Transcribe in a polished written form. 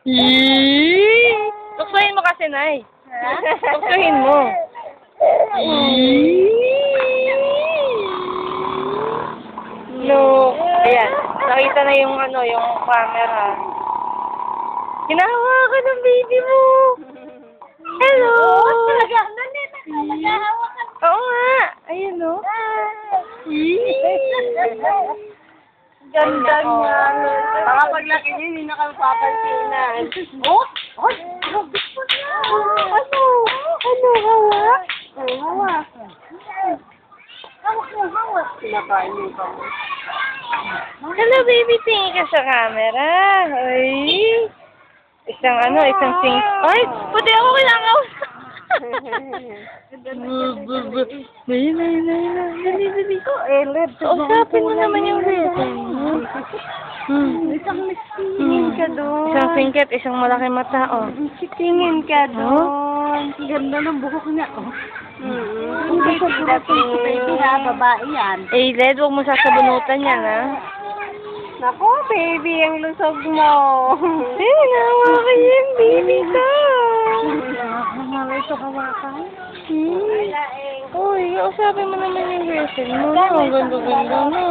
Yee! Tuksohin mo kasi, Nay. Tuksohin mo. No. Ayan. Nakita na yung yung camera. Hinahawa ka ng baby mo. Hello. Oo nga. Ayun, no? Ganda nga. Baka paglaki niya, hindi na kami papansinan. Oh? Ay! Grabe po na! Ano? Ano? Hawak? Oo, hawak. Hawak na, hawak. Pinakain niyo pa mo. Hello, baby. Tingin ka sa camera. Ay. Isang sing. Ay, pati ako kailangan. Dali. Usapin mo naman yung lesson. Isang tingin ka doon. Isang singkit, isang malaki mata, oh. Tingin ka doon. Ganda ng buhok niya, oh. Hindi ko baby ha, babae yan. Eh, Led, huwag mo sasabunutan yan, ha? Nako, baby, ang lusog mo. Eh, nawa kayo yung baby ko. Malay ito hawakan. Uy, usapin mo naman yung lesson mo. Ang ganda-ganda na.